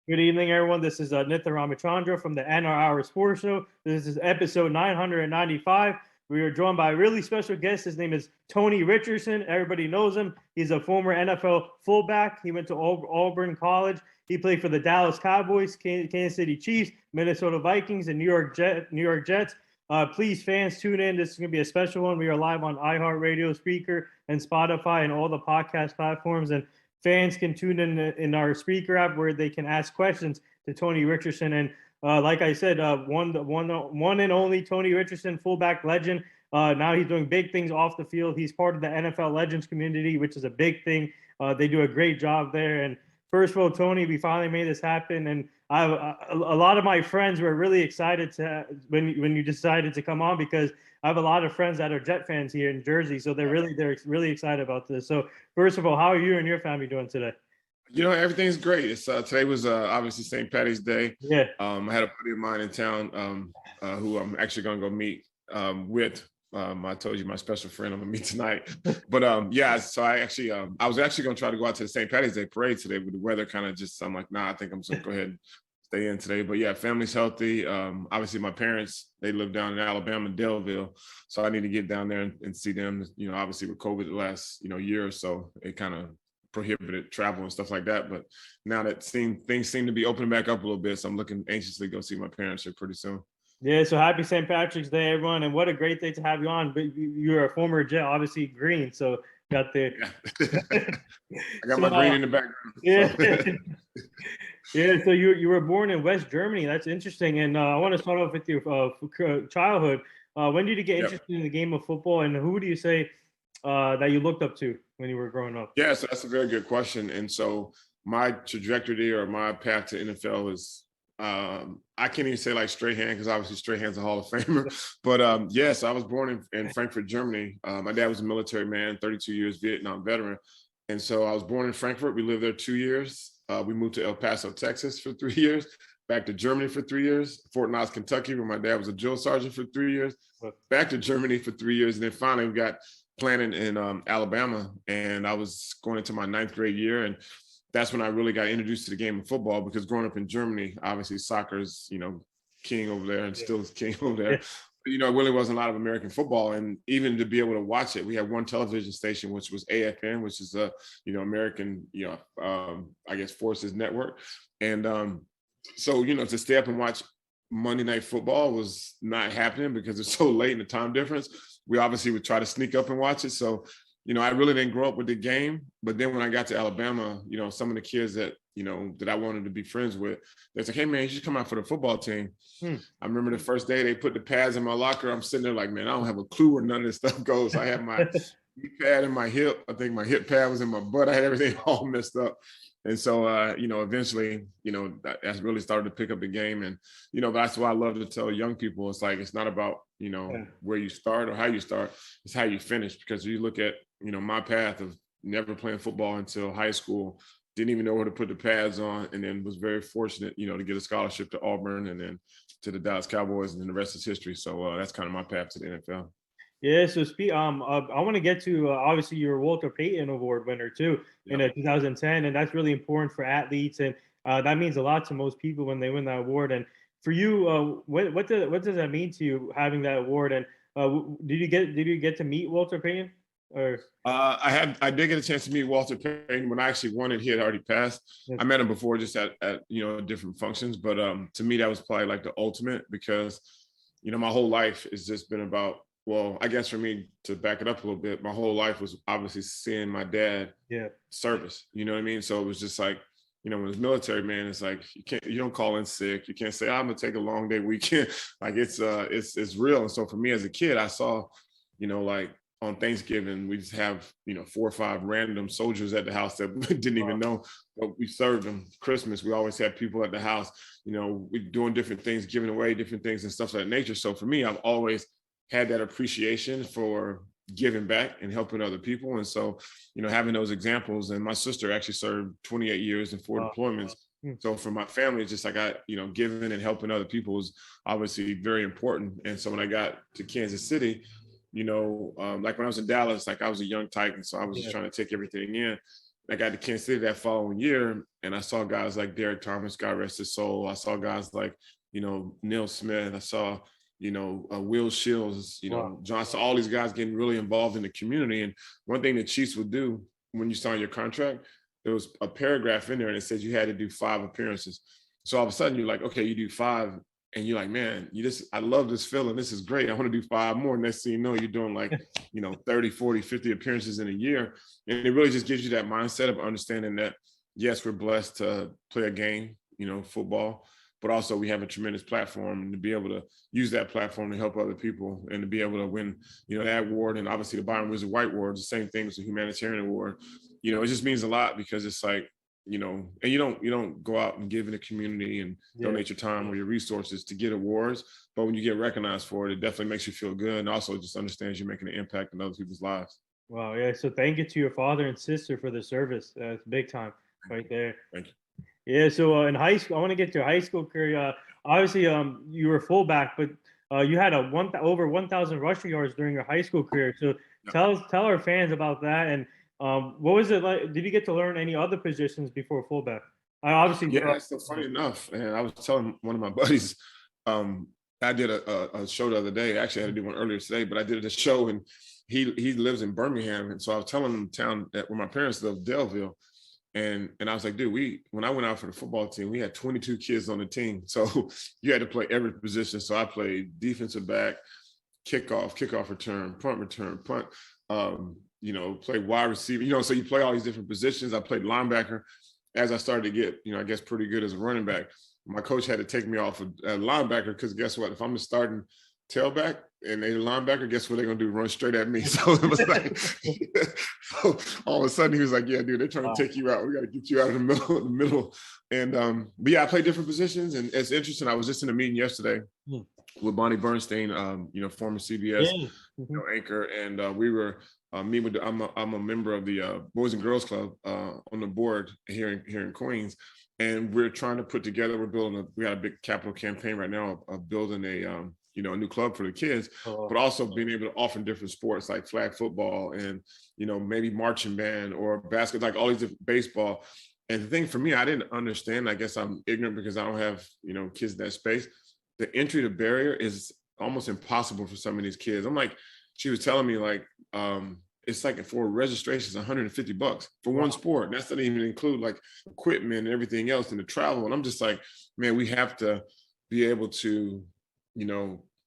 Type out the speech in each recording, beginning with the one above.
Good evening, everyone. This is Nitha Ramachandra from the NR Hour Sports Show. This is episode 995. We are joined by a really special guest. His name is Tony Richardson. Everybody knows him. He's a former NFL fullback. He went to Auburn College. He played for the Dallas Cowboys, Kansas City Chiefs, Minnesota Vikings, and New York Jets. Please, fans, tune in. This is going to be a special one. We are live on iHeartRadio, Speaker, and Spotify, and all the podcast platforms. And fans can tune in our speaker app where they can ask questions to Tony Richardson. And like I said, one and only Tony Richardson, fullback legend. Now he's doing big things off the field. He's part of the NFL Legends community, which is a big thing. They do a great job there. And first of all, Tony, we finally made this happen. And a lot of my friends were really excited when you decided to come on, because I have a lot of friends that are Jet fans here in Jersey, so they're really excited about this. So first of all, how are you and your family doing today? Everything's great. It's today was obviously St. Patty's Day. Yeah. I had a buddy of mine in town who I'm actually going to go meet with. I told you my special friend I'm gonna meet tonight. But yeah, so I was actually gonna try to go out to the St. Patty's Day parade today, but the weather kind of I'm like, nah, I think I'm just gonna go ahead and stay in today. But yeah, family's healthy. Obviously my parents, they live down in Alabama, Delville. So I need to get down there and see them. Obviously with COVID the last, year or so, it kind of prohibited travel and stuff like that. But now that things seem to be opening back up a little bit. So I'm looking anxiously to go see my parents here pretty soon. Yeah, so happy St. Patrick's Day, everyone, and what a great day to have you on. But you're a former Jet, obviously green, so got the. Yeah. I got my green in the background. Yeah, yeah. So you were born in West Germany. That's interesting, and I want to start off with your childhood. When did you get interested in the game of football, and who do you say that you looked up to when you were growing up? Yeah, so that's a very good question, and so my trajectory or my path to NFL is. I can't even say like Strahan, because obviously Strahan's a Hall of Famer. But yes, I was born in Frankfurt, Germany. My dad was a military man, 32 years Vietnam veteran. And so I was born in Frankfurt. We lived there 2 years. We moved to El Paso, Texas for 3 years, back to Germany for 3 years, Fort Knox, Kentucky, where my dad was a drill sergeant for 3 years, back to Germany for 3 years. And then finally we got planted in Alabama. And I was going into my 9th grade year. And that's when I really got introduced to the game of football, because growing up in Germany, obviously soccer is, king over there and still is king over there. But, it really wasn't a lot of American football. And even to be able to watch it, we had one television station, which was AFN, which is a, American, I guess Forces Network. And so, to stay up and watch Monday Night Football was not happening because it's so late in the time difference. We obviously would try to sneak up and watch it. So, I really didn't grow up with the game, but then when I got to Alabama, some of the kids that, that I wanted to be friends with, they're like, hey man, you should come out for the football team. I remember the first day they put the pads in my locker. I'm sitting there like, man, I don't have a clue where none of this stuff goes. I had my knee pad in my hip. I think my hip pad was in my butt. I had everything all messed up. And so, eventually, I really started to pick up the game. And, that's why I love to tell young people, it's like, it's not about, where you start or how you start, it's how you finish. Because you look at, my path of never playing football until high school, didn't even know where to put the pads on, and then was very fortunate, to get a scholarship to Auburn and then to the Dallas Cowboys, and then the rest is history. So that's kind of my path to the NFL. Yeah, so I want to get to obviously you're a Walter Payton Award winner too in 2010, and that's really important for athletes, and that means a lot to most people when they win that award. And for you, what does that mean to you having that award? And did you get to meet Walter Payton? Or I did get a chance to meet Walter Payton when I actually won it. He had already passed. I met him before, just at different functions. But to me, that was probably like the ultimate, because my whole life has just been about. Well, I guess for me, to back it up a little bit, my whole life was obviously seeing my dad service. You know what I mean? So it was just like, when it's military, man, it's like you don't call in sick. You can't say, I'm gonna take a long day weekend. Like it's real. And so for me as a kid, I saw, like on Thanksgiving, we just have, 4 or 5 random soldiers at the house that we didn't even know, but we served them. Christmas, we always had people at the house, we're doing different things, giving away different things and stuff of that nature. So for me, I've always had that appreciation for giving back and helping other people. And so, having those examples, and my sister actually served 28 years in 4 deployments. So for my family, it's just like giving and helping other people was obviously very important. And so when I got to Kansas City, like when I was in Dallas, like I was a young Titan, so I was just trying to take everything in. I got to Kansas City that following year, and I saw guys like Derek Thomas, God rest his soul. I saw guys like, Neil Smith. I saw, Will Shields, Wow. Johnson, all these guys getting really involved in the community. And one thing the Chiefs would do when you sign your contract, there was a paragraph in there and it says you had to do 5 appearances. So all of a sudden you're like, okay, you do 5, and you're like, man, I love this feeling. This is great. I want to do 5 more. Next thing you know, you're doing like, 30, 40, 50 appearances in a year. And it really just gives you that mindset of understanding that, yes, we're blessed to play a game, football, but also we have a tremendous platform, and to be able to use that platform to help other people and to be able to win, that award. And obviously the Byron Wizard White Award, the same thing as the humanitarian award. It just means a lot, because it's like, and you don't go out and give in the community and donate your time or your resources to get awards, but when you get recognized for it, it definitely makes you feel good, and also just understands you're making an impact in other people's lives. Wow. Yeah. So thank you to your father and sister for the service. That's big time right there. Thank you. Yeah. So in high school, I want to get to your high school career. Obviously, you were fullback, but you had over 1,000 rushing yards during your high school career. So tell our fans about that. And what was it like? Did you get to learn any other positions before fullback? I obviously. Yeah, so funny enough, and I was telling one of my buddies, I did a show the other day. Actually, I had to do one earlier today, but I did a show, and he lives in Birmingham, and so I was telling him the town that where my parents live, Delville, and I was like, dude, when I went out for the football team, we had 22 kids on the team, so you had to play every position. So I played defensive back, kickoff return, punt, play wide receiver, so you play all these different positions. I played linebacker. As I started to get, I guess pretty good as a running back, my coach had to take me off a linebacker, because guess what? If I'm the starting tailback and they're linebacker, guess what they're gonna do? Run straight at me. So it was like, so all of a sudden he was like, yeah, dude, they're trying to take you out. We got to get you out of the middle. And but yeah, I played different positions, and it's interesting. I was just in a meeting yesterday with Bonnie Bernstein, former CBS anchor, and we were me with I'm a member of the Boys and Girls Club on the board here in Queens, and we're trying to put together. We got a big capital campaign right now of building a new club for the kids, but also being able to offer different sports like flag football and maybe marching band or basketball, like all these different baseball. And the thing for me, I didn't understand. I guess I'm ignorant because I don't have kids in that space. The entry to barrier is almost impossible for some of these kids. I'm like, she was telling me like, it's like for registration, it's $150 for one sport. That's not even include like equipment and everything else and the travel. And I'm just like, man, we have to be able to,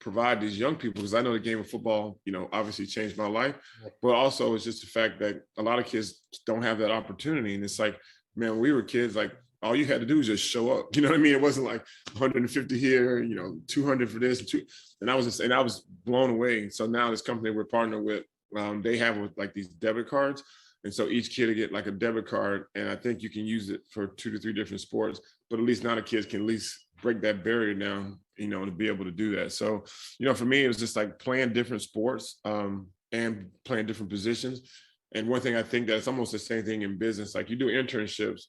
provide these young people, because I know the game of football, obviously changed my life, but also it's just the fact that a lot of kids don't have that opportunity. And it's like, man, when we were kids, like all you had to do was just show up. You know what I mean? It wasn't like 150 here, 200 for this, and I was blown away. So now this company we're partnered with, they have like these debit cards. And so each kid will get like a debit card, and I think you can use it for 2 to 3 different sports, but at least now the kids can at least break that barrier down, to be able to do that. So, for me, it was just like playing different sports and playing different positions. And one thing I think that it's almost the same thing in business. Like you do internships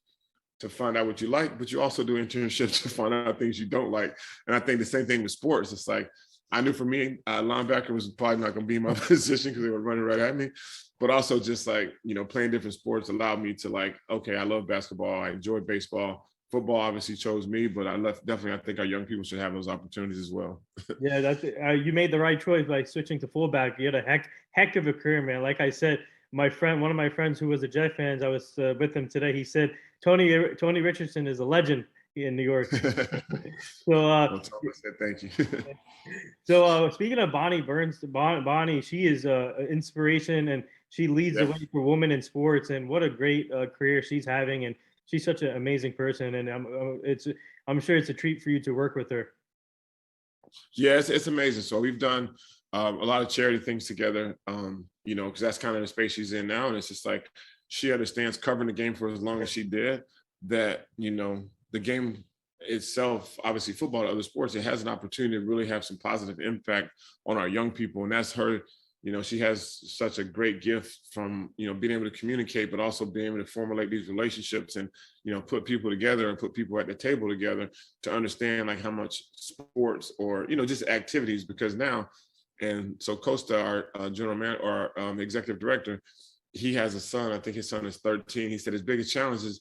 to find out what you like, but you also do internships to find out things you don't like. And I think the same thing with sports. It's like, I knew for me, linebacker was probably not going to be my position because they were running right at me. But also just like, playing different sports allowed me to like, okay, I love basketball. I enjoy baseball. Football obviously chose me, but I think our young people should have those opportunities as well. Yeah, that's you made the right choice by switching to fullback. You had a heck of a career, man. Like I said, one of my friends who was a Jet fans, I was with him today. He said Tony Richardson is a legend in New York. So thank you. So speaking of Bonnie, she is an inspiration, and she leads the way for women in sports. And what a great career she's having, and she's such an amazing person. And I'm sure it's a treat for you to work with her. Yeah, it's amazing. So we've done a lot of charity things together, because that's kind of the space she's in now. And it's just like she understands, covering the game for as long as she did, that, the game itself, obviously football and other sports, it has an opportunity to really have some positive impact on our young people. And that's her, she has such a great gift from, being able to communicate, but also being able to formulate these relationships and, put people together and put people at the table together to understand like how much sports or, just activities, because now, and so Costa, our general manager or executive director, he has a son. I think his son is 13. He said his biggest challenge is,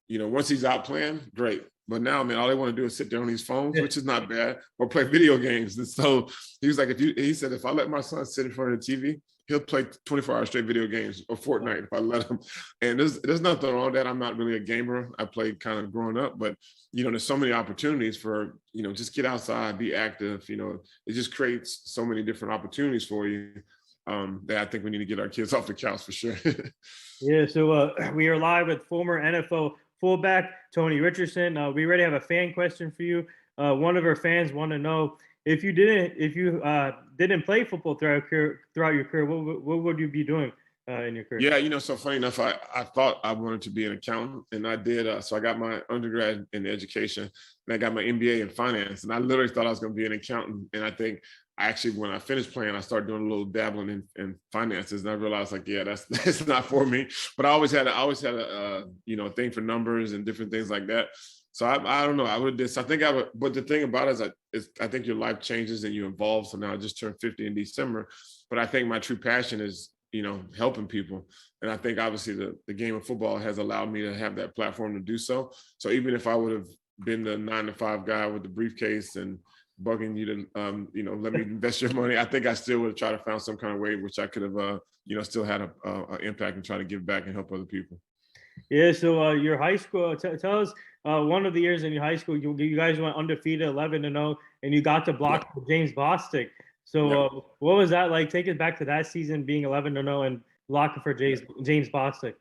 once he's out playing, great. But now, man, all they want to do is sit there on these phones, which is not bad, or play video games. And so he was like, he said, if I let my son sit in front of the TV, he'll play 24 hours straight video games or Fortnite if I let him. And there's nothing wrong with that. I'm not really a gamer. I played kind of growing up, but there's so many opportunities for, just get outside, be active. It just creates so many different opportunities for you that I think we need to get our kids off the couch for sure. Yeah, so we are live with former NFL fullback Tony Richardson. We already have a fan question for you. One of our fans want to know if you didn't play football throughout your career, what would you be doing in your career? Yeah, so funny enough, I thought I wanted to be an accountant, and I did. So I got my undergrad in education, and I got my MBA in finance, and I literally thought I was going to be an accountant. And I think when I finished playing, I started doing a little dabbling in finances, and I realized that's not for me. But I always had a thing for numbers and different things like that. So I don't know. I would have did. So I think I would. But the thing about it is, I think your life changes and you evolve. So now I just turned 50 in December, but I think my true passion is helping people. And I think obviously the game of football has allowed me to have that platform to do so. So even if I would have been the 9-to-5 guy with the briefcase and bugging you to, let me invest your money, I think I still would have tried to find some kind of way which I could have, still had an impact and try to give back and help other people. Yeah. So your high school, tell us one of the years in your high school, you guys went undefeated 11-0, and you got to block James Bostic. So what was that like? Take us back to that season, being 11-0 and blocking for James Bostic.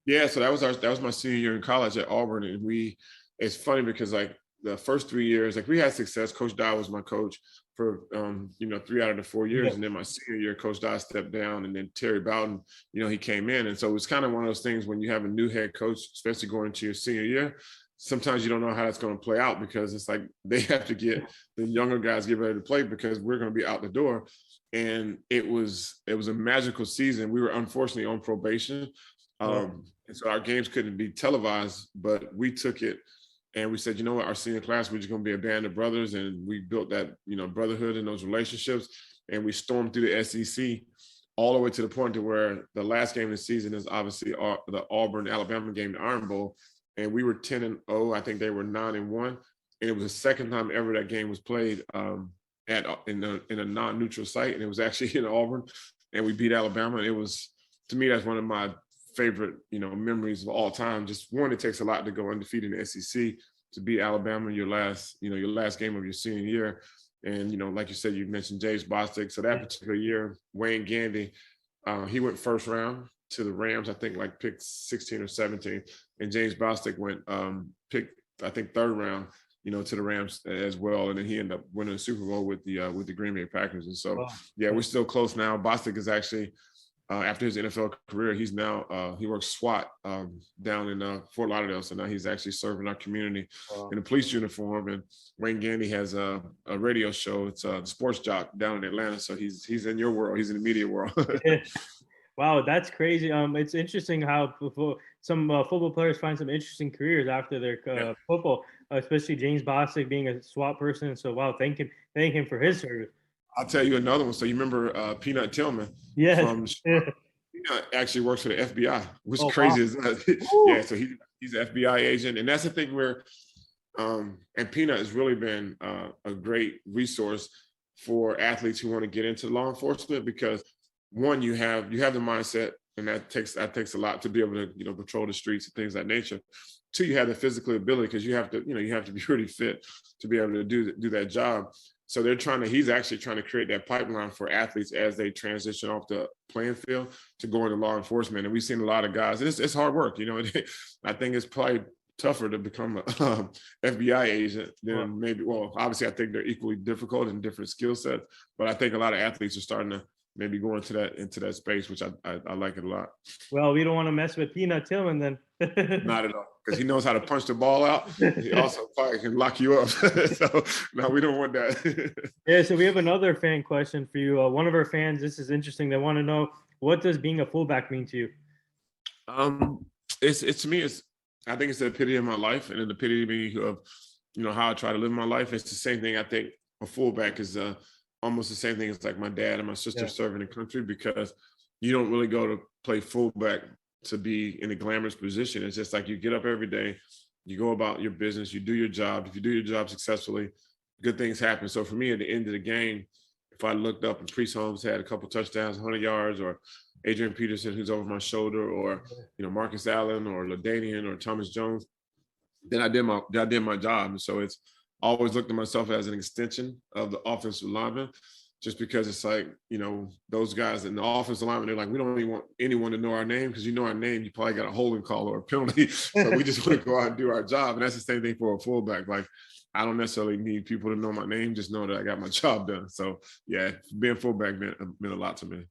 Yeah, so that was my senior year in college at Auburn, and it's funny because like the first 3 years, like we had success. Coach Dye was my coach for 3 out of the 4 years, and then my senior year, Coach Dye stepped down, and then Terry Bowden, he came in, and so it was kind of one of those things when you have a new head coach, especially going into your senior year. Sometimes you don't know how that's going to play out because it's like they have to get the younger guys get ready to play because we're going to be out the door. And it was a magical season. We were unfortunately on probation. And so our games couldn't be televised, but we took it and we said, what, our senior class, we're just going to be a band of brothers. And we built that, brotherhood and those relationships. And we stormed through the SEC all the way to the point to where the last game of the season is obviously the Auburn-Alabama game, the Iron Bowl. And we were 10-0. I think they were 9-1. And it was the second time ever that game was played in a non-neutral site. And it was actually in Auburn. And we beat Alabama. And it was, to me, that's one of my favorite, memories of all time. Just one, it takes a lot to go undefeated in the SEC, to beat Alabama in your last game of your senior year. And, like you said, you mentioned James Bostic. So that particular year, Wayne Gandy, he went first round to the Rams, I think like picked 16 or 17. And James Bostic went picked, I think, third round, to the Rams as well. And then he ended up winning the Super Bowl with the Green Bay Packers. And so, we're still close now. Bostic is actually, after his NFL career, he's now, he works SWAT down in Fort Lauderdale. So now he's actually serving our community in a police uniform. And Wayne Gandy has a radio show. It's a sports jock down in Atlanta. So he's in your world. He's in the media world. Wow, that's crazy. It's interesting how some football players find some interesting careers after their football, especially James Bostic being a SWAT person. So, wow, thank him for his service. I'll tell you another one. So you remember Peanut Tillman? Yeah. Peanut actually works for the FBI, which is crazy. Wow. Is that? Yeah, so he's an FBI agent. And that's the thing where, and Peanut has really been a great resource for athletes who want to get into law enforcement because, one, you have the mindset, and that takes a lot to be able to patrol the streets and things of that nature. Two, you have the physical ability because you have to be pretty fit to be able to do that job. So he's actually trying to create that pipeline for athletes as they transition off the playing field to go into law enforcement. And we've seen a lot of guys. It's hard work, I think it's probably tougher to become a FBI agent than maybe. Well, obviously, I think they're equally difficult in different skill sets, but I think a lot of athletes are starting to maybe go into that space, which I like it a lot. Well, we don't want to mess with Peanut Tillman then. Not at all, because he knows how to punch the ball out. He also probably can lock you up. So no, we don't want that. Yeah, so we have another fan question for you. One of our fans, this is interesting. They want to know, what does being a fullback mean to you? It's to me, I think it's the epitome of my life, and the epitome of how I try to live my life. It's the same thing. I think a fullback is almost the same thing as like my dad and my sister serving the country, because you don't really go to play fullback to be in a glamorous position. It's just like you get up every day, you go about your business, you do your job. If you do your job successfully, good things happen. So for me, at the end of the game, if I looked up and Priest Holmes had a couple touchdowns, 100 yards, or Adrian Peterson, who's over my shoulder, or Marcus Allen, or LaDainian, or Thomas Jones, then I did my job. And so it's always looked at myself as an extension of the offensive lineman, just because it's like, those guys in the offensive lineman, they're like, we don't even want anyone to know our name, because our name, you probably got a holding call or a penalty. So we just want to go out and do our job. And that's the same thing for a fullback. Like, I don't necessarily need people to know my name, just know that I got my job done. So yeah, being fullback meant a lot to me.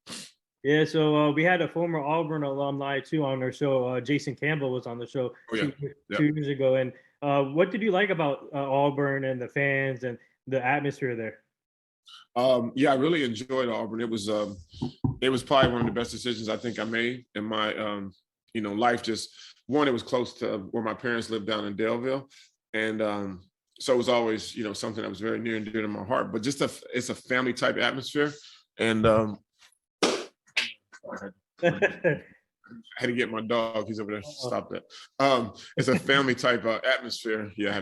Yeah, so we had a former Auburn alumni too on our show. Jason Campbell was on the show 2 years ago. And what did you like about Auburn and the fans and the atmosphere there? I really enjoyed Auburn. It was probably one of the best decisions I think I made in my life. Just one, it was close to where my parents lived down in Daleville, and so it was always something that was very near and dear to my heart. But just it's a family type atmosphere, and I had to get my dog. He's over there. Stop that. It's a family type atmosphere. Yeah,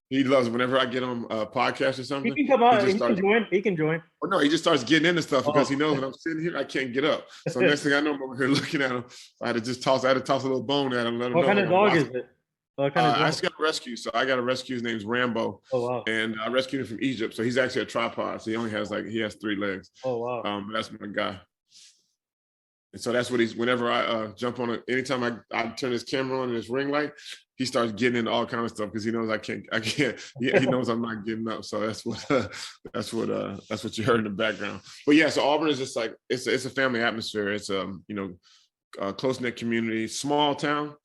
he loves it. Whenever I get on a podcast or something, he can come on. He can join. Oh, no, he just starts getting into stuff because he knows when I'm sitting here, I can't get up. So next thing I know, I'm over here looking at him. I had to toss a little bone at him. Let him what kind of dog is it? I just got a rescue. So I got a rescue. His name's Rambo. Oh, wow. And I rescued him from Egypt. So he's actually a tripod. So he has 3 legs. Oh, wow. But that's my guy. And so that's what whenever I jump on it, anytime I turn his camera on and his ring light, he starts getting into all kinds of stuff because he knows I can't. He knows I'm not getting up. So that's what you heard in the background. But yeah, so Auburn is just like, it's a family atmosphere. It's a close-knit community, small town.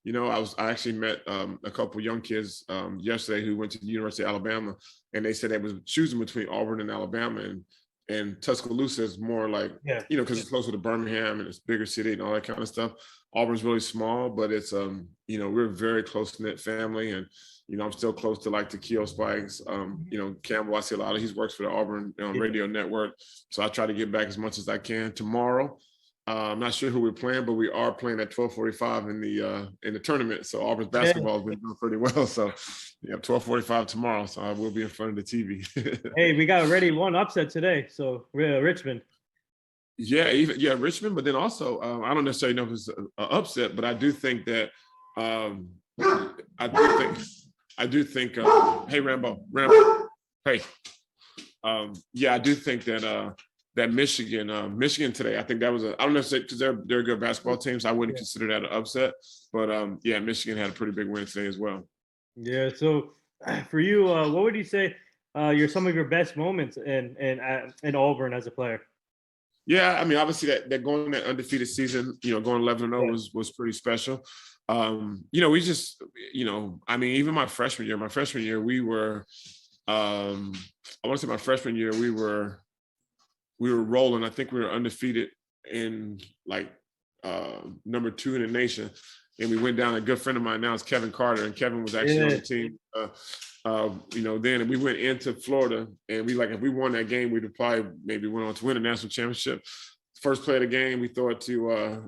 I actually met a couple young kids yesterday who went to the University of Alabama, and they said they was choosing between Auburn and Alabama, and Tuscaloosa is more like, because it's closer to Birmingham and it's a bigger city and all that kind of stuff. Auburn's really small, but it's, we're a very close-knit family. And, I'm still close to like the Keo Spikes. Campbell, I see a lot of, he works for the Auburn radio network. So I try to get back as much as I can. Tomorrow, I'm not sure who we're playing, but we are playing at 12:45 in the tournament. So Auburn's basketball has been doing pretty well. So 12:45 tomorrow. So I will be in front of the TV. Hey, we got already one upset today. So Richmond. Yeah, Richmond. But then also, I don't necessarily know if it's an upset, but I do think that I do think. Hey, Rambo. Hey. I do think that Michigan today, I think that was I don't know if because they're a good basketball team, so I wouldn't consider that an upset. But Michigan had a pretty big win today as well. Yeah. So for you, what would you say some of your best moments in Auburn as a player? Yeah, I mean, obviously that going that undefeated season, going 11-0 was pretty special. We just, even my freshman year, we were, I want to say my freshman year, we were rolling. I think we were undefeated in like number 2 in the nation. And we went down, a good friend of mine now is Kevin Carter, and Kevin was actually on the team. Then we went into Florida, and if we won that game, we'd have probably maybe went on to win a national championship. First play of the game, we throw it to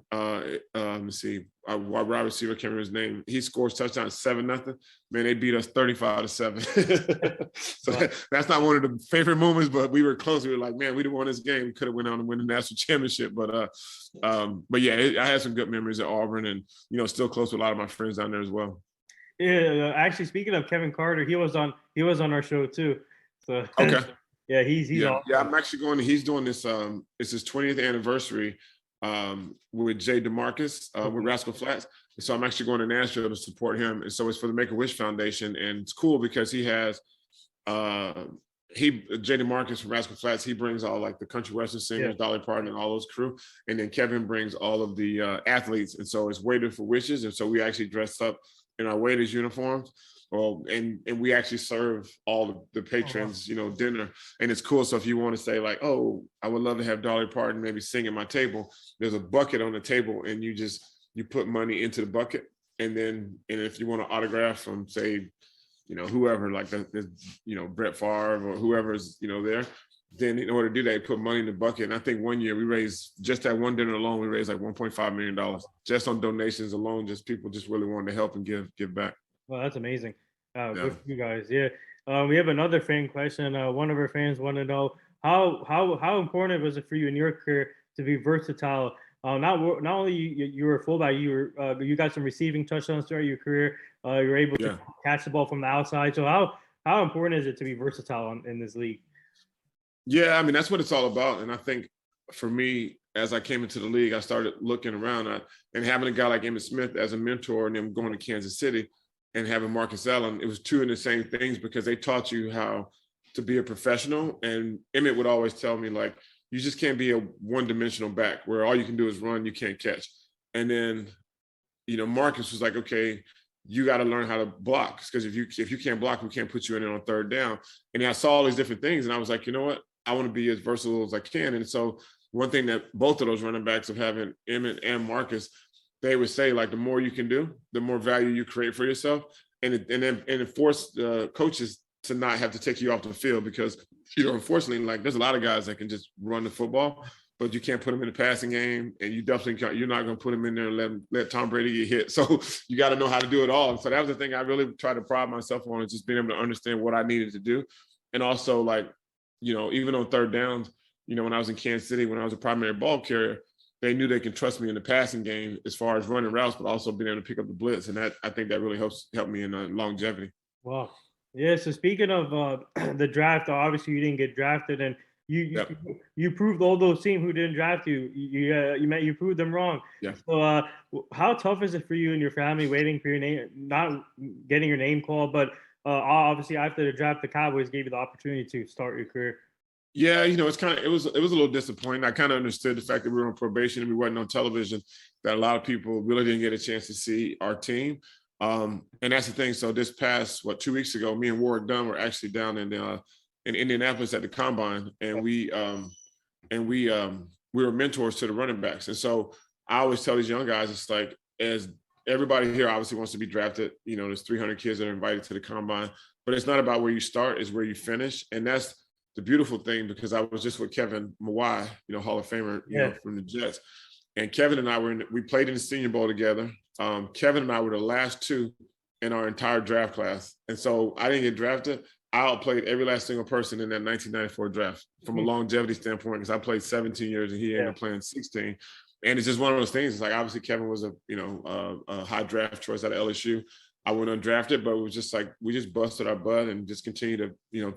let's see, our wide receiver, can't remember his name. He scores touchdown 7-0. Man, they beat us 35-7. So that's not one of the favorite moments, but we were close. We were like, man, we'd have won this game. We could have went on and win the national championship. But I had some good memories at Auburn, and still close with a lot of my friends down there as well. Yeah, actually, speaking of Kevin Carter, he was on our show too. So okay. Yeah, he's awesome. Yeah, I'm actually going. He's doing this. It's his 20th anniversary with Jay DeMarcus with Rascal Flatts. And so I'm actually going to Nashville to support him. And so it's for the Make-A-Wish Foundation, and it's cool because he has Jay DeMarcus from Rascal Flatts. He brings all like the country western singers, Dolly Parton, and all those crew. And then Kevin brings all of the athletes. And so it's Waiters for Wishes. And so we actually dressed up in our waiters uniforms. Well, and we actually serve all the patrons, dinner, and it's cool. So if you want to say like, oh, I would love to have Dolly Parton maybe sing at my table, there's a bucket on the table, and you put money into the bucket, and if you want to autograph from say, whoever like Brett Favre or whoever's there, then in order to do that, they put money in the bucket. And I think one year we raised, just that one dinner alone, we raised like $1.5 million just on donations alone. Just people just really wanted to help and give back. Well, that's amazing. Yeah. Good for you guys. Yeah. We have another fan question. One of our fans want to know how important was it for you in your career to be versatile? Not only you were a fullback, you got some receiving touchdowns throughout your career. You were able to catch the ball from the outside. So how important is it to be versatile in this league? Yeah, I mean, that's what it's all about. And I think for me, as I came into the league, I started looking around and having a guy like Emmitt Smith as a mentor, and then going to Kansas City and having Marcus Allen, it was two of the same things because they taught you how to be a professional. And Emmitt would always tell me, like, you just can't be a one-dimensional back where all you can do is run, you can't catch. And then, Marcus was like, okay, you got to learn how to block, because if you can't block, we can't put you in it on third down. And I saw all these different things, and I was like, you know what? I want to be as versatile as I can. And so one thing that both of those running backs of having Emmitt and Marcus, they would say, like, the more you can do, the more value you create for yourself. And it forced the coaches to not have to take you off the field because, unfortunately, like, there's a lot of guys that can just run the football, but you can't put them in the passing game, and you definitely can't, you're not going to put them in there and let Tom Brady get hit. So you got to know how to do it all. And so that was the thing I really tried to pride myself on, is just being able to understand what I needed to do. And also, like, even on third downs, when I was in Kansas City, when I was a primary ball carrier, they knew they could trust me in the passing game as far as running routes, but also being able to pick up the blitz. And that, I think that really helped me in longevity. Wow. Yeah. So speaking of the draft, obviously you didn't get drafted, and you proved all those teams who didn't draft you. You proved them wrong. Yeah. So how tough is it for you and your family waiting for your name, not getting your name called, but obviously after the draft, the Cowboys gave you the opportunity to start your career? Yeah, it was a little disappointing. I kind of understood the fact that we were on probation and we wasn't on television, that a lot of people really didn't get a chance to see our team. And that's the thing. So this past 2 weeks ago, me and Warwick Dunn were actually down in Indianapolis at the combine, and we were mentors to the running backs. And so I always tell these young guys, it's like, as everybody here obviously wants to be drafted, there's 300 kids that are invited to the combine, but it's not about where you start, it's where you finish. And that's the beautiful thing, because I was just with Kevin Mawai, Hall of Famer, from the Jets. And Kevin and I we played in the Senior Bowl together. Kevin and I were the last two in our entire draft class. And so I didn't get drafted. I outplayed every last single person in that 1994 draft from a longevity standpoint, because I played 17 years and he ended up playing 16. And it's just one of those things. It's like, obviously Kevin was a high draft choice out of LSU. I went undrafted, but it was just like, we just busted our butt and just continue to,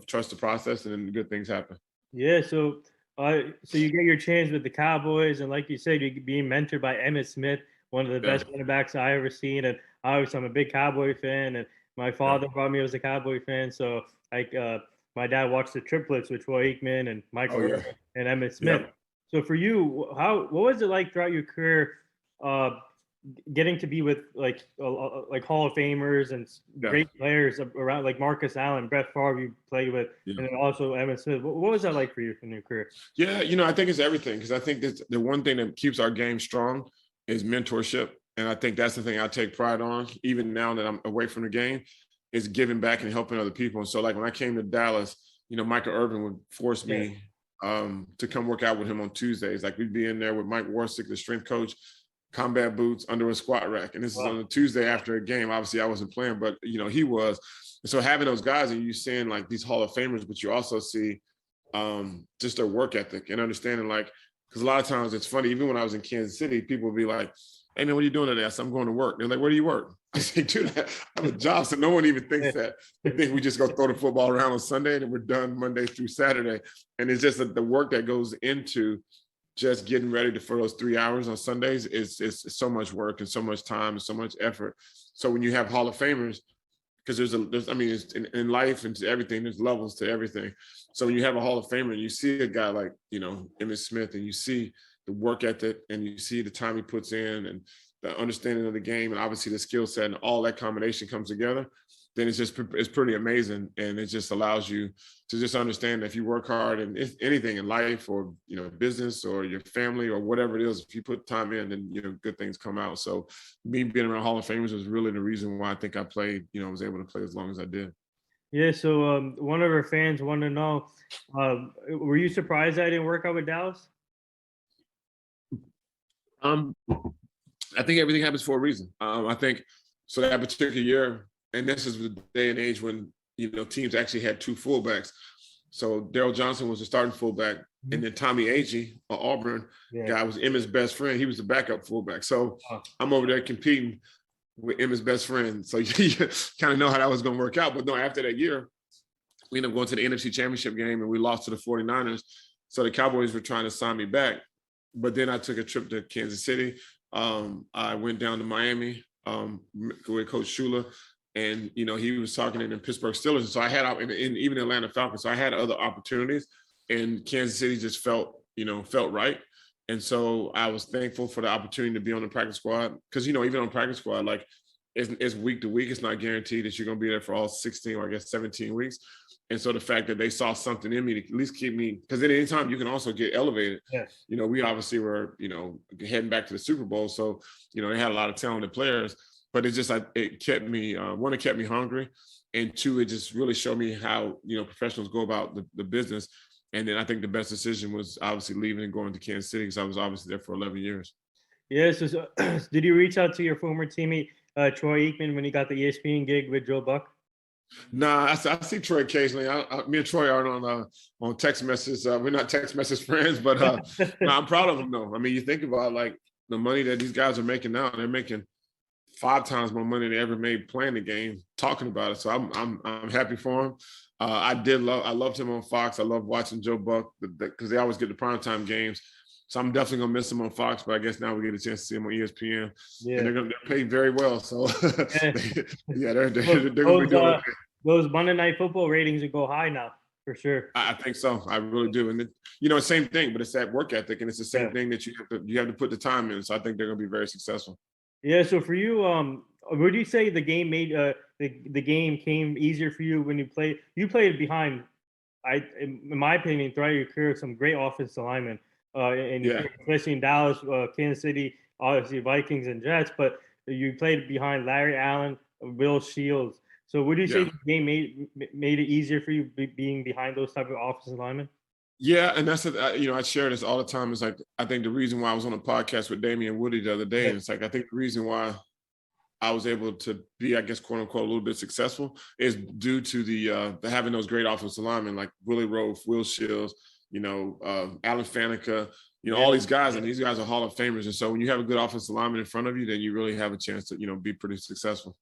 trust the process, and then good things happen. Yeah. So you get your chance with the Cowboys, and like you said, you're being mentored by Emmitt Smith, one of the best running backs I ever seen. And obviously I'm a big Cowboy fan, and my father brought me as a Cowboy fan. So my dad watched the triplets with Troy Aikman and Michael Irvin and Emmitt Smith. So for you, what was it like throughout your career, getting to be with like Hall of Famers and great players around, like Marcus Allen, Brett Favre you played with, and then also Emmitt Smith? What was that like for you in your career? Yeah, I think it's everything, because I think that the one thing that keeps our game strong is mentorship. And I think that's the thing I take pride on, even now that I'm away from the game, is giving back and helping other people. And so, like, when I came to Dallas, Michael Irvin would force me to come work out with him on Tuesdays. Like, we'd be in there with Mike Warsick, the strength coach, combat boots under a squat rack. And this is on a Tuesday after a game. Obviously I wasn't playing, but he was. And so having those guys, and you seeing like these Hall of Famers, but you also see just their work ethic and understanding, like, because a lot of times it's funny, even when I was in Kansas City, people would be like, "Hey man, what are you doing today?" I said, "I'm going to work." They're like, "Where do you work?" I say, "Dude, I have a job." So no one even thinks that. They think we just go throw the football around on Sunday and we're done Monday through Saturday. And it's just the work that goes into just getting ready for those 3 hours on Sundays is so much work and so much time and so much effort. So when you have Hall of Famers, because it's in life and to everything, there's levels to everything. So when you have a Hall of Famer and you see a guy like, Emmitt Smith, and you see the work ethic and you see the time he puts in and the understanding of the game and obviously the skill set, and all that combination comes together, then it's pretty amazing. And it just allows you to just understand that if you work hard and if anything in life or, business or your family or whatever it is, if you put time in, then, good things come out. So me being around Hall of Famers was really the reason why I think I played, was able to play as long as I did. Yeah, so one of our fans want to know, were you surprised I didn't work out with Dallas? Um, I think everything happens for a reason. I think so that particular year, and this is the day and age when teams actually had two fullbacks. So Daryl Johnson was the starting fullback, and Mhm. then Tommy Agee, Auburn Yeah. guy, was Emmitt's best friend. He was the backup fullback. So Oh, I'm over there competing with Emmitt's best friend. So you kind of know how that was going to work out. But no, after that year, we ended up going to the NFC Championship game, and we lost to the 49ers. So the Cowboys were trying to sign me back. But then I took a trip to Kansas City. I went down to Miami with Coach Shula, and he was talking in the Pittsburgh Steelers. So I had in even Atlanta Falcons. So I had other opportunities, and Kansas City just felt right. And so I was thankful for the opportunity to be on the practice squad because even on practice squad, like it's week to week. It's not guaranteed that you're going to be there for all 16 or I guess 17 weeks. And so the fact that they saw something in me to at least keep me, because at any time you can also get elevated. yes. We obviously were, heading back to the Super Bowl. So, they had a lot of talented players, but it just, it kept me, one, it kept me hungry. And two, it just really showed me how, professionals go about the business. And then I think the best decision was obviously leaving and going to Kansas City because I was obviously there for 11 years. Yeah, so did you reach out to your former teammate, Troy Aikman, when he got the ESPN gig with Joe Buck? Nah, I see Troy occasionally. Me and Troy aren't on text messages. We're not text message friends, but no, I'm proud of him though. I mean, you think about like the money that these guys are making now. They're making 5 times more money than they ever made playing the game, talking about it. So I'm happy for him. I loved him on Fox. I love watching Joe Buck because they always get the primetime games. So I'm definitely gonna miss him on Fox, but I guess now we get a chance to see him on ESPN, and Yeah. they're paid very well. So Yeah. yeah, they're Those, gonna be those, doing uh, okay. those Monday Night Football ratings would go high now, for sure. I think so. I really do. And same thing, but it's that work ethic, and it's the Yeah. same thing that you have to put the time in. So I think they're gonna be very successful. Yeah, so for you, would you say the game made the game came easier for you when you played? You played behind, in my opinion, throughout your career, some great offensive linemen, Yeah. especially in Dallas, Kansas City, obviously Vikings and Jets. But you played behind Larry Allen, Will Shields. So would you say Yeah. the game made it easier for you being behind those type of offensive linemen? Yeah, and I share this all the time. It's like I think the reason why I was on a podcast with Damian Woody the other day, Yeah, and it's like I think the reason why I was able to be, I guess, quote unquote, a little bit successful is due to the having those great offensive linemen like Willie Roaf, Will Shields, Alan Faneca, all yeah, these guys, and these guys are Hall of Famers. And so when you have a good offensive lineman in front of you, then you really have a chance to, be pretty successful.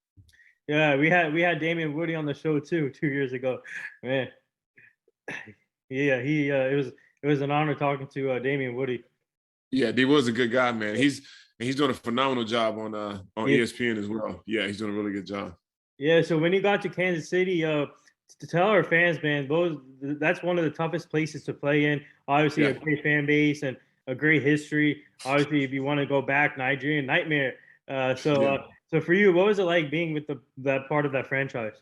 yeah. We had Damian Woody on the show too 2 years ago, man. Yeah, it was an honor talking to Damian Woody. Yeah, D was a good guy, man. He's doing a phenomenal job on Yeah, ESPN as well. Yeah, he's doing a really good job. yeah. So when you got to Kansas City, to tell our fans, man, that's one of the toughest places to play in. Obviously, a Yeah, great fan base and a great history. Obviously, if you want to go back, Nigerian Nightmare. Uh, so, yeah. uh, so for you, what was it like being with that part of that franchise?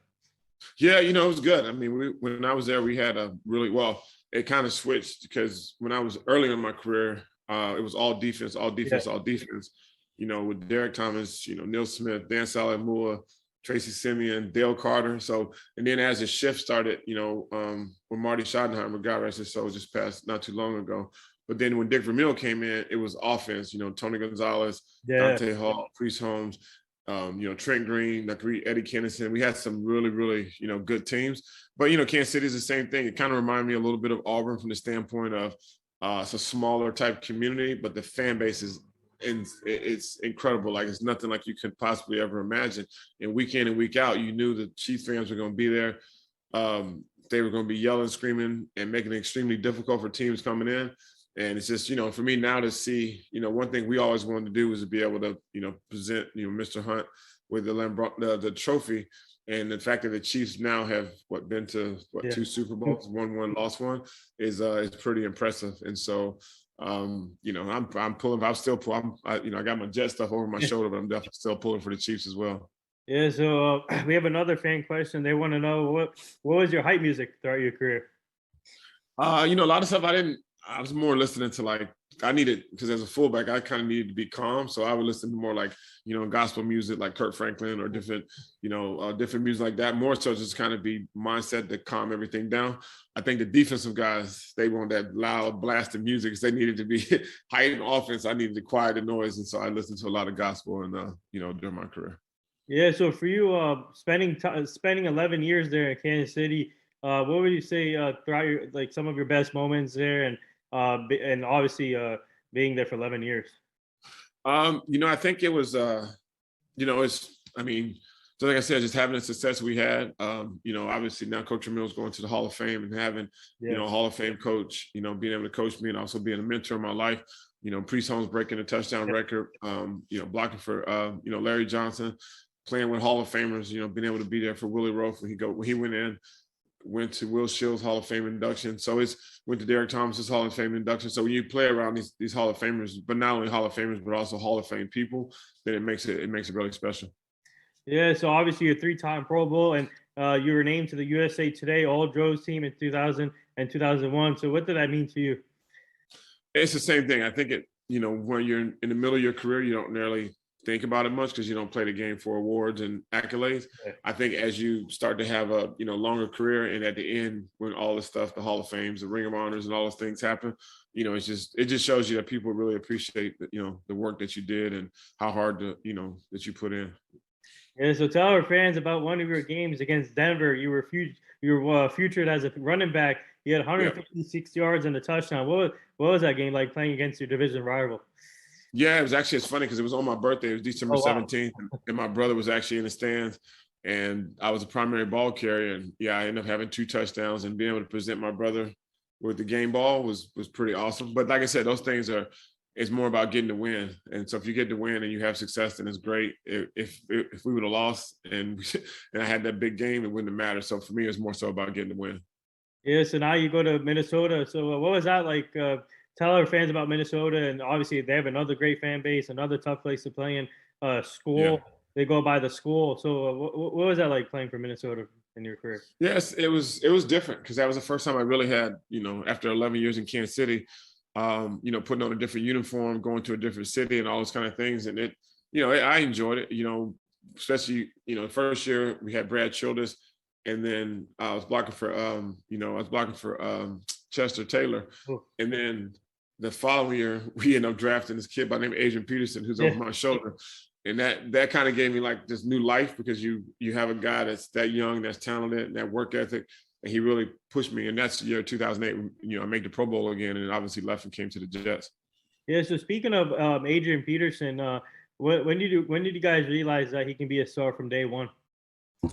Yeah, it was good. I mean, when I was there, we had a really well. It kind of switched because when I was early in my career, it was all defense, all Yeah, defense, all defense. With Derek Thomas, Neil Smith, Dan Salamua, Tracy Simeon, Dale Carter. So, and then as the shift started, when Marty Schottenheimer got arrested, so just passed not too long ago. But then when Dick Vermeil came in, it was offense. Tony Gonzalez, yeah, Dante Hall, Priest Holmes, Trent Green, Eddie Kennison. We had some really, really, good teams. But, Kansas City is the same thing. It kind of reminded me a little bit of Auburn from the standpoint of it's a smaller type community, but the fan base it's incredible. Like it's nothing like you could possibly ever imagine. And week in and week out, you knew the Chiefs fans were going to be there. They were going to be yelling, screaming, and making it extremely difficult for teams coming in. And it's just, for me now to see, one thing we always wanted to do was to be able to, present, Mr. Hunt with the trophy. And the fact that the Chiefs now have been to yeah. 2 Super Bowls, won one, lost one, is pretty impressive. And so, I'm pulling. I'm still pulling. I got my jet stuff over my shoulder, but I'm definitely still pulling for the Chiefs as well. Yeah, so we have another fan question. They want to know what was your hype music throughout your career? A lot of stuff I didn't. I was more listening to like, I needed, because as a fullback, I kind of needed to be calm. So I would listen to more like, gospel music like Kirk Franklin or different, different music like that. More so just kind of be mindset to calm everything down. I think the defensive guys, they want that loud blasting music because they needed to be heightened offense. I needed to quiet the noise. And so I listened to a lot of gospel and, during my career. Yeah. So for you, spending 11 years there in Kansas City, what would you say throughout your like some of your best moments there, and obviously being there for 11 years? I think it was, so like I said, just having the success we had, obviously now Coach Mills going to the Hall of Fame and having, a Hall of Fame coach, being able to coach me and also being a mentor in my life, Priest Holmes breaking the touchdown record, blocking for, Larry Johnson, playing with Hall of Famers, being able to be there for Willie Roaf when he went to Will Shields Hall of Fame induction. So went to Derek Thomas's Hall of Fame induction. So when you play around these Hall of Famers, but not only Hall of Famers, but also Hall of Fame people, then it makes it really special. Yeah, so obviously you're a 3-time Pro Bowl, and you were named to the USA Today All-Pros team in 2000 and 2001. So what did that mean to you? It's the same thing. I think when you're in the middle of your career, you don't really think about it much because you don't play the game for awards and accolades. Yeah. I think as you start to have a longer career, and at the end, when all the stuff, the Hall of Fames, the Ring of Honors, and all those things happen, it just shows you that people really appreciate the work that you did and how hard that you put in. Yeah, so tell our fans about one of your games against Denver. You were featured as a running back. You had 156 yards and a touchdown. What was that game like, playing against your division rival? Yeah, it's funny because it was on my birthday. It was December 17th, and my brother was actually in the stands, and I was a primary ball carrier. And I ended up having 2 touchdowns, and being able to present my brother with the game ball was pretty awesome. But like I said, those things it's more about getting the win. And so if you get the win and you have success, then it's great. If we would have lost and I had that big game, it wouldn't have mattered. So for me, it's more so about getting the win. Yeah, so now you go to Minnesota. So what was that like? Tell our fans about Minnesota, and obviously they have another great fan base, another tough place to play in. School, yeah. They go by the school. So what was that like, playing for Minnesota in your career? Yes, it was different because that was the first time I really had, after 11 years in Kansas City, putting on a different uniform, going to a different city and all those kind of things. And I enjoyed it, especially, the first year we had Brad Childress, and then I was blocking for, Chester Taylor. Oh. And then the following year, we ended up drafting this kid by the name of Adrian Peterson, who's over my shoulder. And that kind of gave me like this new life, because you have a guy that's that young, that's talented, that work ethic, and he really pushed me. And that's the year 2008, I made the Pro Bowl again, and obviously left and came to the Jets. Yeah, so speaking of Adrian Peterson, when did you guys realize that he can be a star from day one?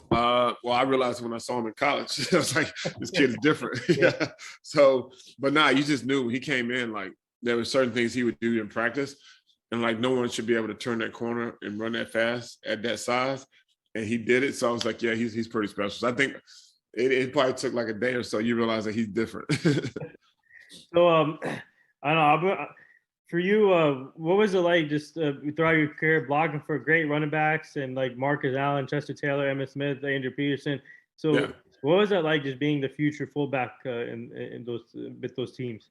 Well, I realized when I saw him in college, I was like, this kid is different. Yeah. So, but you just knew when he came in, like there were certain things he would do in practice, and like no one should be able to turn that corner and run that fast at that size, and he did it. So I was like, yeah, he's pretty special. So I think it probably took like a day or so. You realize that he's different. So I don't know. For you, what was it like just throughout your career blocking for great running backs and like Marcus Allen, Chester Taylor, Emmitt Smith, Andrew Peterson? So what was that like, just being the future fullback in those teams?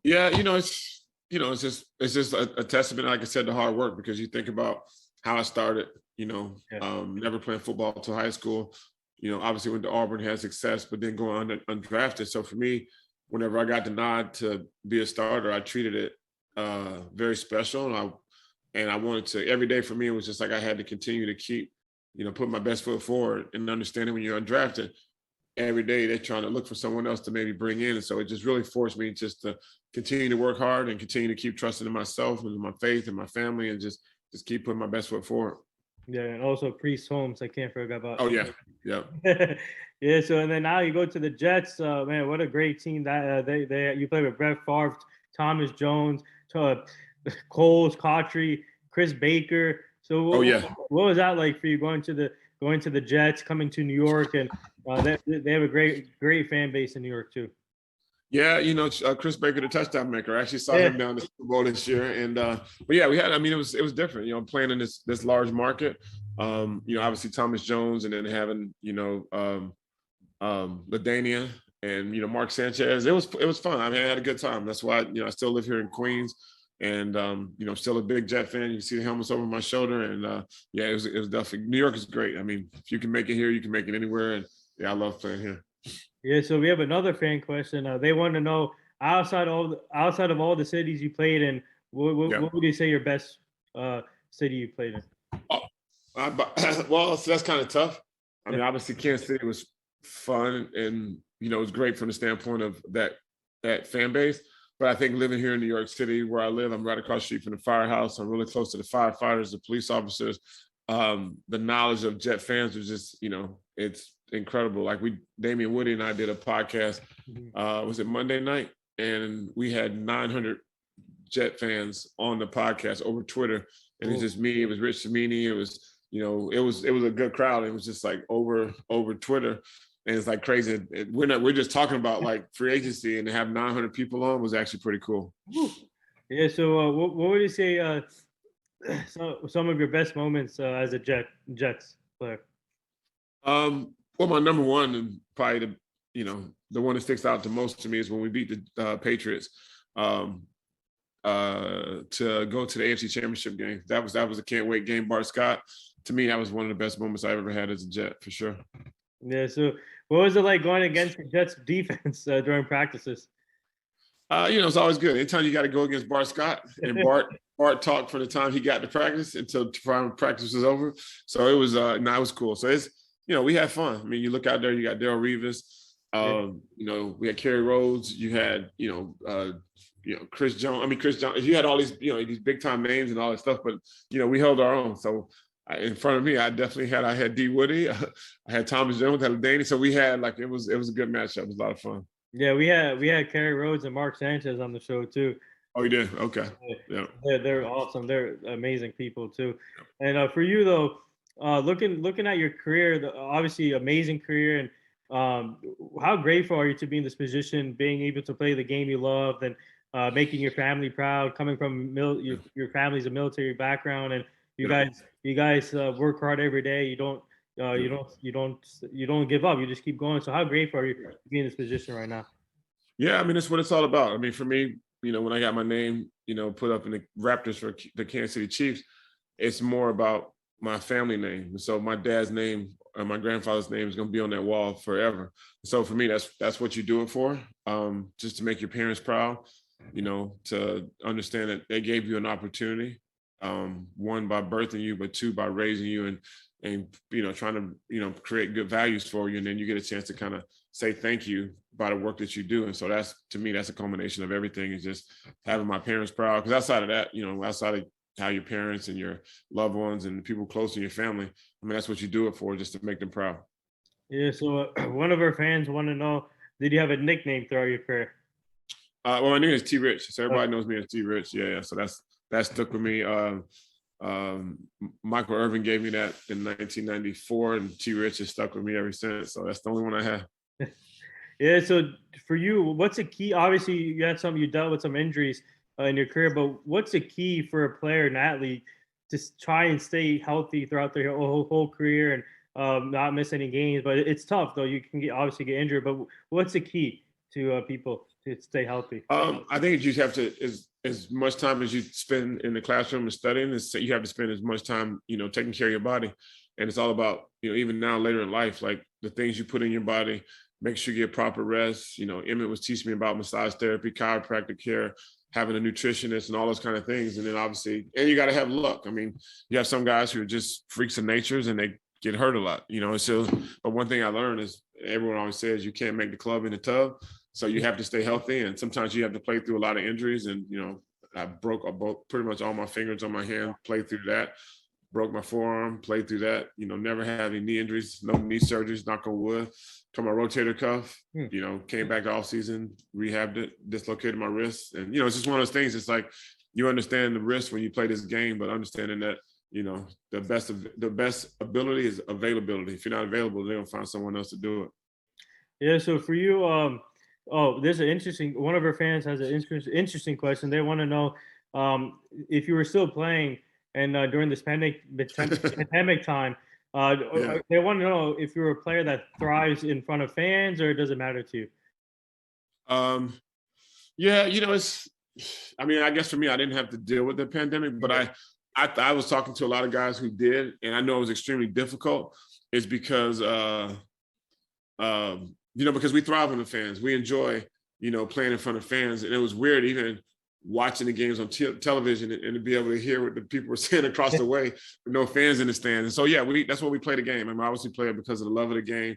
Yeah, it's just a testament, like I said, to hard work, because you think about how I started, never playing football until high school, obviously went to Auburn, had success, but then going undrafted. So for me, whenever I got the nod to be a starter, I treated it very special. And I wanted to, every day for me, it was just like I had to continue to keep, put my best foot forward, and understanding when you're undrafted, every day they're trying to look for someone else to maybe bring in. And so it just really forced me just to continue to work hard and continue to keep trusting in myself and my faith and my family, and just keep putting my best foot forward. Yeah, and also Priest Holmes, I can't forget about. Oh yeah, yeah. Yeah. So and then now you go to the Jets. Man, what a great team that you play with Brett Favre, Thomas Jones, Coles, Cottrey, Chris Baker. So what was that like for you going to the Jets, coming to New York, and they have a great fan base in New York too. Yeah, Chris Baker, the touchdown maker. I actually saw him down the Super Bowl this year, and but yeah, we had. I mean, it was different. Playing in this large market. Obviously Thomas Jones, and then having LaDainian and Mark Sanchez. It was fun. I mean, I had a good time. That's why I still live here in Queens, and I'm still a big Jet fan. You can see the helmets over my shoulder, and yeah, it was definitely, New York is great. I mean, if you can make it here, you can make it anywhere, and yeah, I love playing here. Yeah, so we have another fan question. They want to know outside of all the cities you played in, Yeah. what would you say your best city you played in? Oh, well, so that's kind of tough. I mean, obviously, Kansas City was fun, and it was great from the standpoint of that fan base. But I think living here in New York City, where I live, I'm right across the street from the firehouse. I'm really close to the firefighters, the police officers. The knowledge of Jet fans was just, it's incredible. Like Damian Woody and I did a podcast. Was it Monday night? And we had 900 Jet fans on the podcast over Twitter, and it's just me. It was Rich Samini. It was, it was a good crowd. It was just like over Twitter, and it's like crazy. We're just talking about like free agency, and to have 900 people on was actually pretty cool. Yeah. So what would you say? Some of your best moments as a Jets player. Well, my number one, and probably the one that sticks out the most to me, is when we beat the Patriots. To go to the AFC Championship game. That was a can't wait game. Bart Scott, to me, that was one of the best moments I ever had as a Jet, for sure. Yeah. So what was it like going against the Jets defense during practices? It's always good. Anytime you got to go against Bart Scott, and Bart talked from the time he got to practice until practice was over. So it was it was cool. So it's we had fun. I mean, you look out there, you got Darrelle Revis. We had Kerry Rhodes. You had Chris Jones. I mean, Chris Jones. You had all these these big time names and all that stuff, but we held our own. So in front of me, I had D Woody. I had Thomas Jones, had Danny. So we had it was a good matchup. It was a lot of fun. Yeah, we had Kerry Rhodes and Mark Sanchez on the show too. Oh, you did? Okay. Yeah. They're awesome. They're amazing people too. And for you though, looking at your career, obviously amazing career, and how grateful are you to be in this position, being able to play the game you love, and making your family proud, coming from your family's a military background, and you guys work hard every day. You don't give up. You just keep going. So how grateful are you to be in this position right now? Yeah, I mean, that's what it's all about. I mean, for me, when I got my name, put up in the Raptors for the Kansas City Chiefs, it's more about my family name. So my dad's name and my grandfather's name is going to be on that wall forever. So for me, that's what you do it for, just to make your parents proud, to understand that they gave you an opportunity, one, by birthing you, but two, by raising you and trying to create good values for you, and then you get a chance to kind of say thank you by the work that you do. And so to me that's a culmination of everything, is just having my parents proud. Because outside of that, outside of how your parents and your loved ones and people close to your family, I mean, that's what you do it for, just to make them proud. Yeah. So one of our fans want to know, did you have a nickname throughout your career? Well, my name is T Rich, so everybody knows me as T Rich. Yeah. So that stuck with me. Michael Irvin gave me that in 1994, and T Rich has stuck with me ever since. So that's the only one I have. Yeah. So for you, what's the key? Obviously, you dealt with some injuries in your career, but what's the key for a player, an athlete, to try and stay healthy throughout their whole career and not miss any games? But it's tough though. You can obviously get injured, but what's the key to people to stay healthy? I think you have to, as much time as you spend in the classroom and studying, you have to spend as much time, taking care of your body. And it's all about, even now later in life, like the things you put in your body, make sure you get proper rest. Emmett was teaching me about massage therapy, chiropractic care, having a nutritionist, and all those kind of things. And then obviously, and you got to have luck. I mean, you have some guys who are just freaks of natures and they get hurt a lot, So, but one thing I learned is, everyone always says you can't make the club in the tub. So you have to stay healthy, and sometimes you have to play through a lot of injuries. And I broke pretty much all my fingers on my hand, played through that. Broke my forearm, played through that. Never had any knee injuries, no knee surgeries, knock on wood. Tore my rotator cuff. Came back off season, rehabbed it, dislocated my wrist, and it's just one of those things. It's like you understand the risk when you play this game, but understanding that the best ability is availability. If you're not available, they're gonna find someone else to do it. Yeah. So for you, there's an interesting. One of our fans has an interesting question. They want to know if you were still playing and during this pandemic time. They want to know if you're a player that thrives in front of fans, or it doesn't matter to you. Um, yeah, it's. I mean, I guess for me, I didn't have to deal with the pandemic, but I was talking to a lot of guys who did, and I know it was extremely difficult. Is because because we thrive on the fans. We enjoy, playing in front of fans. And it was weird even watching the games on television and to be able to hear what the people were saying across the way with no fans in the stands. And so, yeah, that's why we play the game. I mean, obviously play it because of the love of the game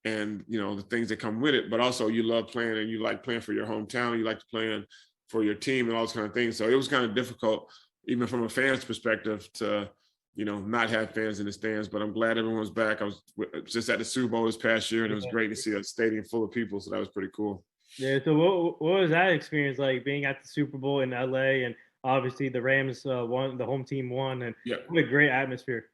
and, the things that come with it. But also you love playing and you like playing for your hometown. You like playing for your team and all those kind of things. So it was kind of difficult, even from a fan's perspective, to not have fans in the stands, but I'm glad everyone's back. I was just at the Super Bowl this past year, and it was great to see a stadium full of people. So that was pretty cool. Yeah. So what was that experience like being at the Super Bowl in LA and obviously the Rams won, the home team won, and Yeah. what a great atmosphere.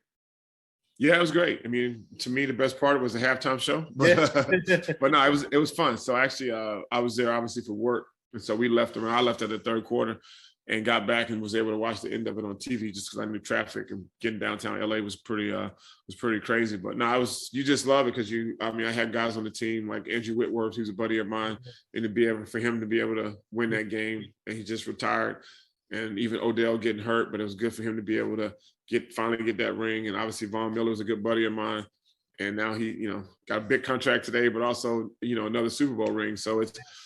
Yeah, it was great. I mean, to me, the best part was the halftime show, Yeah. but no, it was fun. So actually, I was there obviously for work, and so we left around. I left at the third quarter, and got back and was able to watch the end of it on TV just because I knew traffic and getting downtown LA was pretty crazy. But no, you just love it because I had guys on the team like Andrew Whitworth, who's a buddy of mine, and for him to be able to win that game, and he just retired, and even Odell getting hurt, but it was good for him to be able to finally get that ring. And obviously Von Miller was a good buddy of mine. And now he, got a big contract today, but also, another Super Bowl ring. So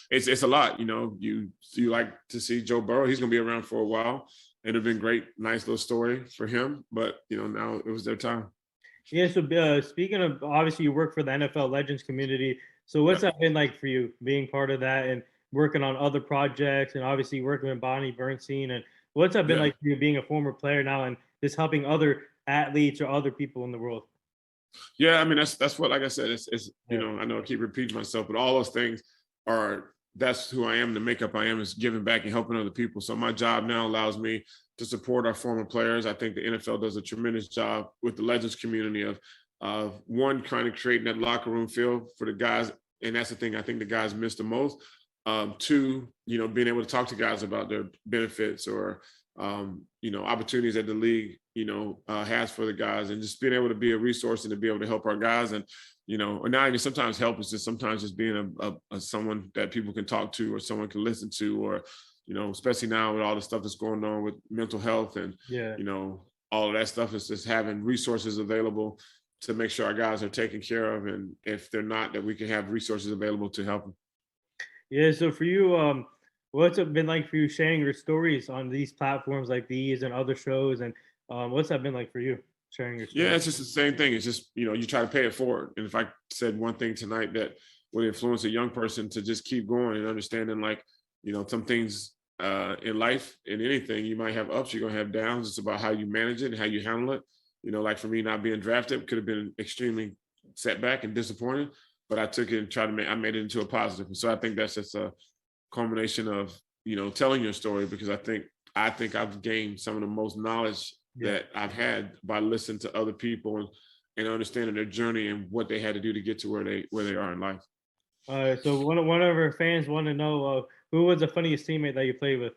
it's a lot. You like to see Joe Burrow. He's going to be around for a while. And it'd been great, nice little story for him. But now it was their time. Yeah. So speaking of, obviously you work for the NFL Legends community. So what's that been like for you being part of that and working on other projects and obviously working with Bonnie Bernstein, and what's that been like for you being a former player now and just helping other athletes or other people in the world? Yeah, I mean that's what, like I said, it's I know I keep repeating myself, but all those things that's who I am. The makeup I am is giving back and helping other people. So my job now allows me to support our former players. I think the NFL does a tremendous job with the Legends community of one, kind of creating that locker room feel for the guys, and that's the thing I think the guys miss the most. Two, being able to talk to guys about their benefits or opportunities that the league, has for the guys, and just being able to be a resource and to be able to help our guys. And, or not even sometimes help is just sometimes just being a someone that people can talk to or someone can listen to, or, especially now with all the stuff that's going on with mental health and, all of that stuff, is just having resources available to make sure our guys are taken care of. And if they're not, that we can have resources available to help them. Yeah. So for you, what's it been like for you sharing your stories on these platforms like these and other shows? And what's that been like for you sharing your stories? Yeah, it's just the same thing. It's just, you try to pay it forward. And if I said one thing tonight that would influence a young person to just keep going and understanding, like, some things in life, in anything, you might have ups, you're going to have downs. It's about how you manage it and how you handle it. Like for me, not being drafted could have been extremely setback and disappointing, but I took it and I made it into a positive. And so I think that's just a culmination of, telling your story, because I think I've gained some of the most knowledge that I've had by listening to other people and understanding their journey and what they had to do to get to where they are in life. So one of our fans want to know who was the funniest teammate that you played with?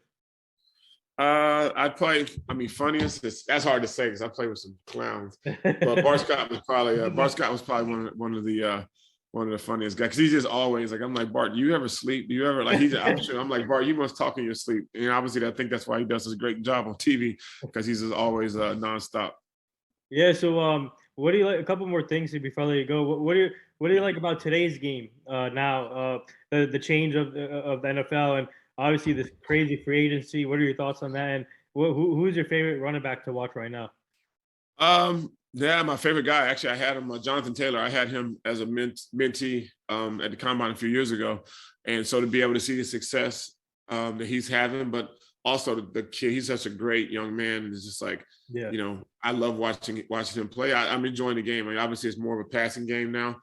Funniest, that's hard to say because I played with some clowns. But Bart Scott was probably one of the funniest guys, because he's just always like, I'm like, Bart, do you ever sleep? Do you ever I'm like, Bart, you must talk in your sleep. And obviously I think that's why he does such a great job on TV, because he's just always nonstop. Yeah. So what do you like? A couple more things before I let you go. What do you like about today's game now? The change of the NFL and obviously this crazy free agency. What are your thoughts on that? And who's your favorite running back to watch right now? Yeah, my favorite guy, actually, I had him, Jonathan Taylor. I had him as a mentee at the combine a few years ago. And so to be able to see the success that he's having, but also the kid, he's such a great young man. And it's just like, I love watching him play. I'm enjoying the game. I mean, obviously it's more of a passing game now.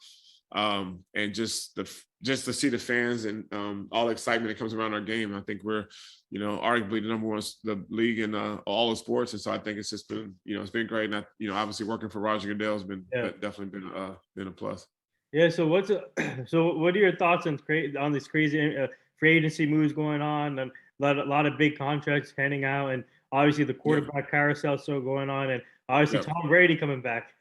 And just to see the fans and all the excitement that comes around our game. I think we're, arguably the number one the league in all the sports, and so I think it's just been, it's been great. And obviously working for Roger Goodell has been definitely been a plus. Yeah. So so what are your thoughts on these crazy free agency moves going on, and a lot of big contracts handing out, and obviously the quarterback carousel still going on, and obviously Tom Brady coming back?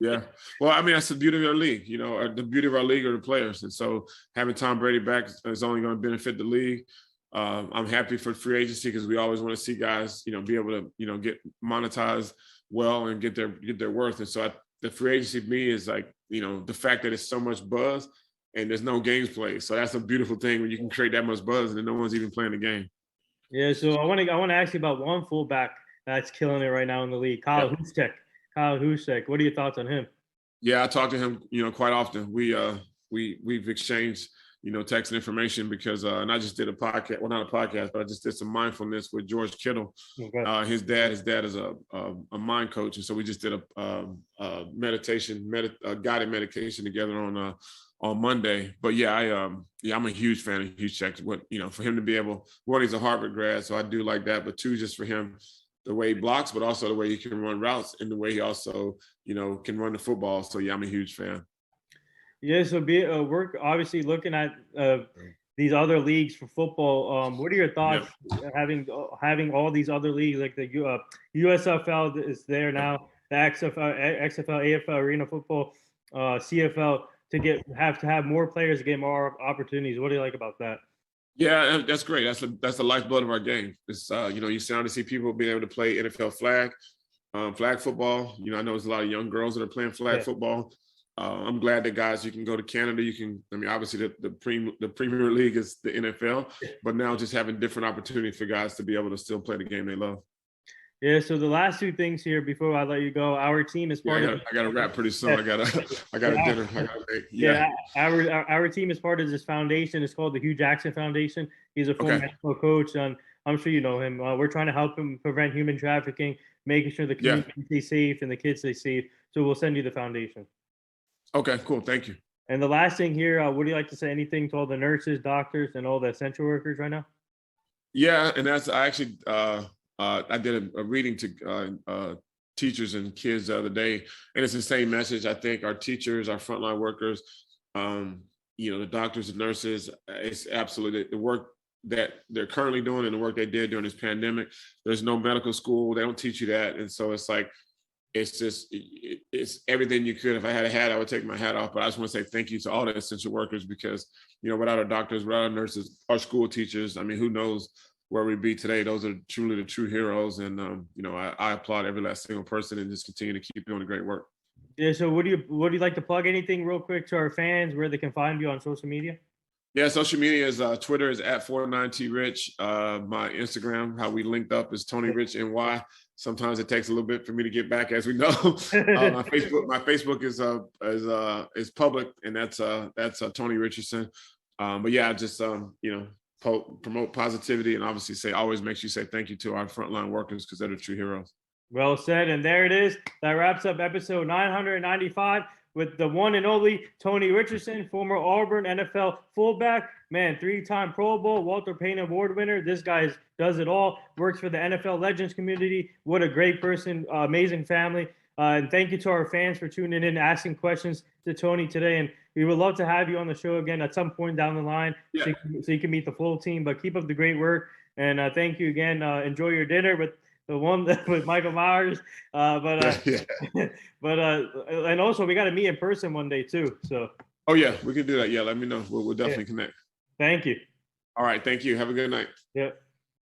Yeah. Well, I mean, that's the beauty of our league, or the beauty of our league are the players. And so having Tom Brady back is only going to benefit the league. I'm happy for free agency because we always want to see guys, be able to, get monetized well and get their worth. And so the free agency to me is like, the fact that it's so much buzz and there's no games played. So that's a beautiful thing when you can create that much buzz and then no one's even playing the game. Yeah, so I want to ask you about one fullback that's killing it right now in the league, Kyle Hustek. Kyle Hustek, what are your thoughts on him? Yeah, I talk to him, quite often. We've exchanged, text and information because and I just did a podcast, well, not a podcast, but I just did some mindfulness with George Kittle. Okay. His dad is a mind coach, and so we just did a guided meditation together on Monday. But yeah, I'm a huge fan of Hugh Check. What for him to be able, one, he's a Harvard grad, so I do like that. But two, just for him, the way he blocks, but also the way he can run routes and the way he also, can run the football. So yeah, I'm a huge fan. Yeah, so we're obviously looking at these other leagues for football. What are your thoughts having all these other leagues like the USFL is there now, the XFL, AFL, Arena Football, CFL to have more players to get more opportunities? What do you like about that? Yeah, that's great. That's the lifeblood of our game. It's you sound to see people being able to play NFL flag football. I know there's a lot of young girls that are playing flag football. I'm glad that guys, you can go to Canada. Obviously the Premier League is the NFL, but now just having different opportunities for guys to be able to still play the game they love. Yeah. So the last two things here before I let you go, our team is part of. I got to wrap pretty soon. I got a dinner. I got to make. Yeah. Our team is part of this foundation. It's called the Hugh Jackson Foundation. He's a former national coach, and I'm sure you know him. We're trying to help him prevent human trafficking, making sure the community stays safe and the kids stay safe. So we'll send you the foundation. Okay, cool. Thank you. And the last thing here, would you like to say anything to all the nurses, doctors, and all the essential workers right now? Yeah, and I actually I did a reading to teachers and kids the other day, and it's the same message. I think our teachers, our frontline workers, the doctors and nurses, it's absolutely the work that they're currently doing and the work they did during this pandemic. There's no medical school. They don't teach you that. And so it's like, it's everything you could. If I had a hat, I would take my hat off. But I just want to say thank you to all the essential workers because, without our doctors, without our nurses, our school teachers, who knows where we'd be today. Those are truly the true heroes. And, I applaud every last single person and just continue to keep doing the great work. Yeah. So would you like to plug anything real quick to our fans where they can find you on social media? Yeah, social media is Twitter is @49trich. My Instagram, how we linked up, is Tony Rich NY. Sometimes it takes a little bit for me to get back, as we know. My Facebook is public, and that's Tony Richardson. But yeah, just promote positivity and obviously always make sure you say thank you to our frontline workers because they're the true heroes. Well said, and there it is. That wraps up episode 995. With the one and only Tony Richardson, former Auburn NFL fullback, man, 3-time Pro Bowl, Walter Payton Award winner. This guy does it all, works for the NFL Legends community. What a great person, amazing family. And thank you to our fans for tuning in, asking questions to Tony today. And we would love to have you on the show again at some point down the line so you can meet the full team. But keep up the great work. And thank you again. Enjoy your dinner with the one with Michael Myers, but and also we got to meet in person one day too. So. Oh yeah, we can do that. Yeah, let me know. We'll definitely connect. Thank you. All right, thank you. Have a good night. Yep.